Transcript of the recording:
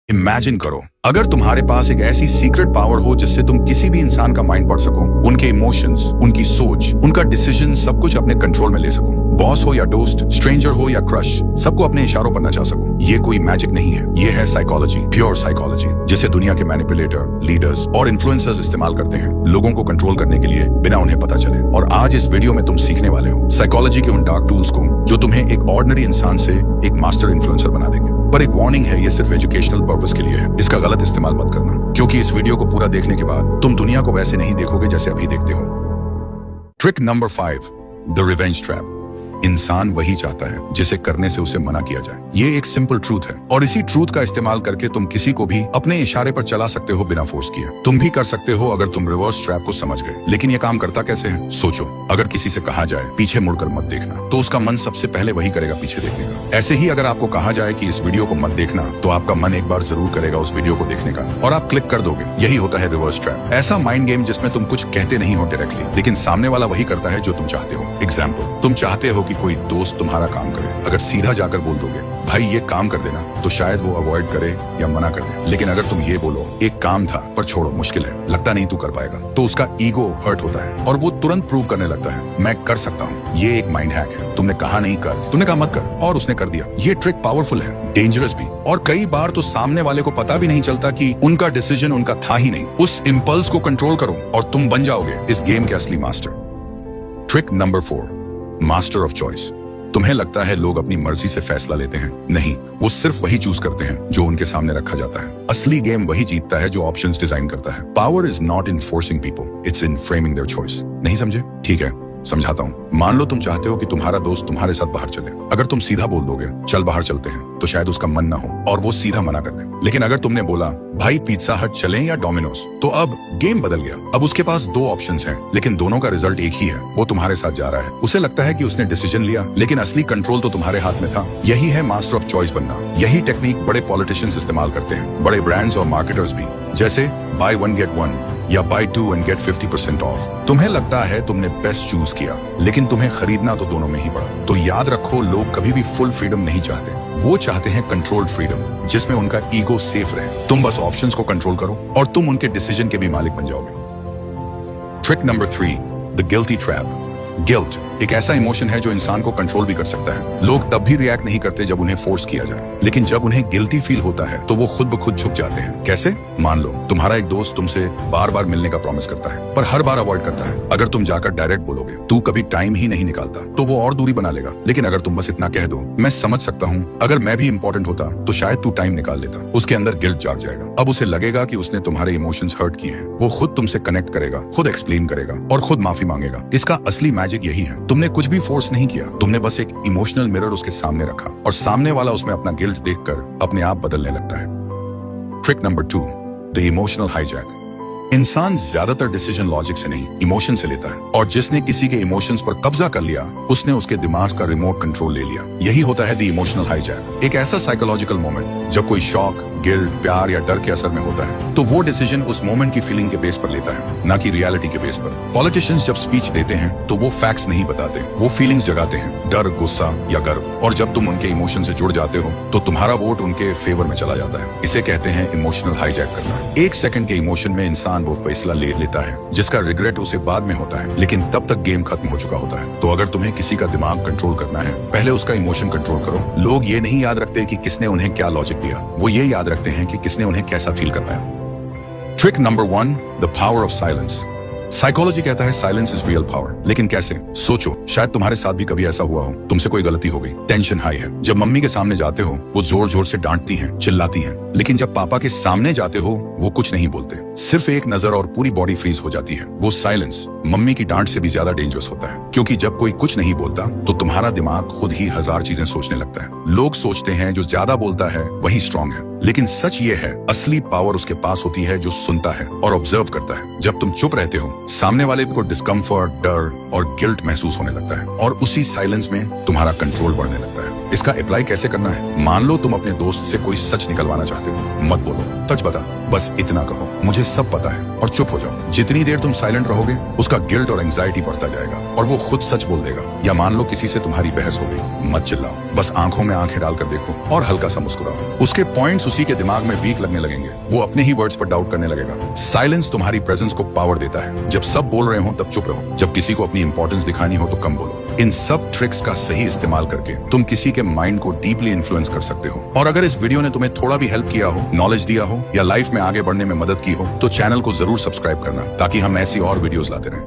Imagine करो, अगर तुम्हारे पास एक ऐसी सीक्रेट पावर हो जिससे तुम किसी भी इंसान का माइंड पढ़ सको, उनके इमोशंस, उनकी सोच, उनका डिसीजन सब कुछ अपने कंट्रोल में ले सको। बॉस हो या दोस्त, स्ट्रेंजर हो या क्रश, सबको अपने इशारों पर नचा सको। ये कोई मैजिक नहीं है, ये है साइकोलॉजी, प्योर साइकोलॉजी, जिसे दुनिया के मैनिपुलेटर, लीडर्स और इन्फ्लुएंसर्स इस्तेमाल करते हैं लोगों को कंट्रोल करने के लिए बिना उन्हें पता चले। और आज इस वीडियो में तुम सीखने वाले हो साइकोलॉजी के उन डार्क टूल्स को जो तुम्हें एक ऑर्डिनरी इंसान से एक मास्टर इन्फ्लुएंसर बना देंगे। पर एक वार्निंग है, ये सिर्फ एजुकेशनल पर्पस के लिए है, इसका गलत इस्तेमाल मत करना, क्योंकि इस वीडियो को पूरा देखने के बाद तुम दुनिया को वैसे नहीं देखोगे जैसे अभी देखते हो। Trick number 5, the revenge trap. इंसान वही चाहता है जिसे करने से उसे मना किया जाए। ये एक सिंपल ट्रूथ है और इसी ट्रूथ का इस्तेमाल करके तुम किसी को भी अपने इशारे पर चला सकते हो बिना फोर्स किए। तुम भी कर सकते हो अगर तुम रिवर्स ट्रैप को समझ गए। लेकिन ये काम करता कैसे है? सोचो, अगर किसी से कहा जाए पीछे मुड़कर मत देखना, तो उसका मन सबसे पहले वही करेगा, पीछे देखने का। ऐसे ही अगर आपको कहा जाए कि इस वीडियो को मत देखना, तो आपका मन एक बार जरूर करेगा उस वीडियो को देखने का और आप क्लिक कर दोगे। यही होता है रिवर्स ट्रैप, ऐसा माइंड गेम जिसमें तुम कुछ कहते नहीं हो डायरेक्टली, लेकिन सामने वाला वही करता है जो तुम चाहते हो। एग्जाम्पल, तुम चाहते हो कि कोई दोस्त तुम्हारा काम करे। अगर सीधा जाकर बोल दोगे भाई ये काम कर देना, तो शायद वो अवॉइड करे या मना कर दे। लेकिन अगर तुम ये बोलो एक काम था पर छोड़ो, मुश्किल है, लगता नहीं तू कर पाएगा, तो उसका ईगो हर्ट होता है और वो तुरंत प्रूव करने लगता है मैं कर सकता हूँ। ये एक माइंड हैक है। तुमने कहा नहीं कर, तुमने कहा मत कर और उसने कर दिया। ये ट्रिक पावरफुल है, डेंजरस भी, और कई बार तो सामने वाले को पता भी नहीं चलता कि उनका डिसीजन उनका था ही नहीं। उस इंपल्स को कंट्रोल करो और तुम बन जाओगे इस गेम के असली master. Trick number 4, master of choice. तुम्हें लगता है लोग अपनी मर्जी से फैसला लेते हैं? नहीं, वो सिर्फ वही चूज करते हैं जो उनके सामने रखा जाता है। असली गेम वही जीतता है जो ऑप्शंस डिजाइन करता है। Power is not in forcing people, it's in framing their choice. नहीं समझे? ठीक है, समझाता हूँ। मान लो तुम चाहते हो कि तुम्हारा दोस्त तुम्हारे साथ बाहर चले। अगर तुम सीधा बोल दोगे चल बाहर चलते हैं, तो शायद उसका मन ना हो और वो सीधा मना कर दे। लेकिन अगर तुमने बोला भाई पिज्जा हट चलें या डोमिनोज, तो अब गेम बदल गया। अब उसके पास 2 ऑप्शंस हैं, लेकिन दोनों का रिजल्ट एक ही है। वो तुम्हारे साथ जा रहा है, उसे लगता है कि उसने डिसीजन लिया, लेकिन असली कंट्रोल तो तुम्हारे हाथ में था। यही है मास्टर ऑफ चॉइस बनना। यही टेक्निक बड़े पॉलिटिशियंस इस्तेमाल करते हैं, बड़े ब्रांड्स और मार्केटर्स भी, जैसे बाय 1 गेट 1 या बाय 2 एंड गेट 50% ऑफ। तुम्हें लगता है तुमने बेस्ट चूज किया, लेकिन तुम्हें खरीदना तो दोनों में ही पड़ा। तो याद रखो, लोग कभी भी फुल फ्रीडम नहीं चाहते, वो चाहते हैं कंट्रोल्ड फ्रीडम, जिसमें उनका ईगो सेफ रहे। तुम बस ऑप्शंस को कंट्रोल करो और तुम उनके डिसीजन के भी मालिक बन जाओगे। Trick number 3, the guilty trap. Guilt एक ऐसा इमोशन है जो इंसान को कंट्रोल भी कर सकता है। लोग तब भी रिएक्ट नहीं करते जब उन्हें फोर्स किया जाए, लेकिन जब उन्हें गिल्टी फील होता है तो वो खुद ब खुद झुक जाते हैं। कैसे? मान लो तुम्हारा एक दोस्त तुमसे बार बार मिलने का प्रॉमिस करता है, पर हर बार अवॉइड करता है। अगर तुम जाकर डायरेक्ट बोलोगे तू कभी टाइम ही नहीं निकालता, तो वो और दूरी बना लेगा। लेकिन अगर तुम बस इतना कह दो मैं समझ सकता हूँ, अगर मैं भी इंपॉर्टेंट होता तो शायद तू टाइम निकाल लेता, उसके अंदर गिल्ट जाग जाएगा। अब उसे लगेगा कि उसने तुम्हारे इमोशंस हर्ट किए हैं। वो खुद तुमसे कनेक्ट करेगा, खुद एक्सप्लेन करेगा और खुद माफी मांगेगा। इसका असली मैजिक यही है, तुमने कुछ भी फोर्स नहीं किया, तुमने बस एक इमोशनल मिरर उसके सामने रखा और सामने वाला उसमें अपना गिल्ट देखकर अपने आप बदलने लगता है। Trick number 2, the emotional hijack. इंसान ज्यादातर डिसीजन लॉजिक से नहीं, इमोशन से लेता है, और जिसने किसी के इमोशंस पर कब्जा कर लिया उसने उसके दिमाग का रिमोट कंट्रोल ले लिया। यही होता है द इमोशनल हाईजैक। एक ऐसा साइकोलॉजिकल मोमेंट जब कोई शॉक, गिल्ट, प्यार या डर के असर में होता है, तो वो डिसीजन उस मोमेंट की फीलिंग के बेस पर लेता है, ना कि रियलिटी के बेस पर। पॉलिटिशियंस जब स्पीच देते हैं तो वो फैक्ट्स नहीं बताते, वो फीलिंग्स जगाते हैं, डर, गुस्सा या गर्व। और जब तुम उनके इमोशन से जुड़ जाते हो तो तुम्हारा वोट उनके फेवर में चला जाता है। इसे कहते हैं इमोशनल हाईजैक करना। 1 सेकंड के इमोशन में इंसान वो फैसला ले लेता है जिसका रिग्रेट उसे बाद में होता है, लेकिन तब तक गेम खत्म हो चुका होता है। तो अगर तुम्हें किसी का दिमाग कंट्रोल करना है, पहले उसका इमोशन कंट्रोल करो। लोग ये नहीं याद रखते कि किसने उन्हें क्या लॉजिक दिया, वो ये याद रखते हैं कि किसने उन्हें कैसा फील करवाया। Trick number 1, the power of silence. Psychology कहता है साइलेंस इज रियल पावर, लेकिन कैसे? सोचो, शायद तुम्हारे साथ भी कभी ऐसा हुआ हो, तुमसे कोई गलती हो गई, टेंशन हाई है। जब मम्मी के सामने जाते हो वो जोर जोर से डांटती हैं, चिल्लाती हैं, लेकिन जब पापा के सामने जाते हो वो कुछ नहीं बोलते, सिर्फ एक नजर और पूरी बॉडी फ्रीज हो जाती है। वो साइलेंस मम्मी की डांट से भी ज्यादा डेंजरस होता है, क्योंकि जब कोई कुछ नहीं बोलता तो तुम्हारा दिमाग खुद ही 1000 चीजें सोचने लगता है। लोग सोचते हैं जो ज्यादा बोलता है वही स्ट्रांग है, लेकिन सच ये है असली पावर उसके पास होती है जो सुनता है और ऑब्जर्व करता है। जब तुम चुप रहते हो, सामने वाले को डिस्कम्फर्ट, डर और गिल्ट महसूस होने लगता है, और उसी साइलेंस में तुम्हारा कंट्रोल बढ़ने लगता है। इसका अप्लाई कैसे करना है? मान लो तुम अपने दोस्त से कोई सच निकलवाना चाहते हो, मत बोलो सच बता, बस इतना कहो मुझे सब पता है और चुप हो जाओ। जितनी देर तुम साइलेंट रहोगे उसका गिल्ट और एंजाइटी बढ़ता जाएगा और वो खुद सच बोल देगा। या मान लो किसी से तुम्हारी बहस हो गई, मत चिल्लाओ, बस आंखों में आंखें डालकर देखो और हल्का सा मुस्कुराओ। उसके पॉइंट्स उसी के दिमाग में वीक लगने लगेंगे, वो अपने ही वर्ड्स पर डाउट करने लगेगा। साइलेंस तुम्हारी प्रेजेंस को पावर देता है। जब सब बोल रहे हो तब चुप रहो, जब किसी को अपनी इंपॉर्टेंस दिखानी हो तो कम बोलो। इन सब ट्रिक्स का सही इस्तेमाल करके तुम किसी के माइंड को डीपली इन्फ्लुएंस कर सकते हो। और अगर इस वीडियो ने तुम्हें थोड़ा भी हेल्प किया हो, नॉलेज दिया हो या लाइफ में आगे बढ़ने में मदद की हो तो चैनल को जरूर सब्सक्राइब करना ताकि हम ऐसी और वीडियोस लाते रहें।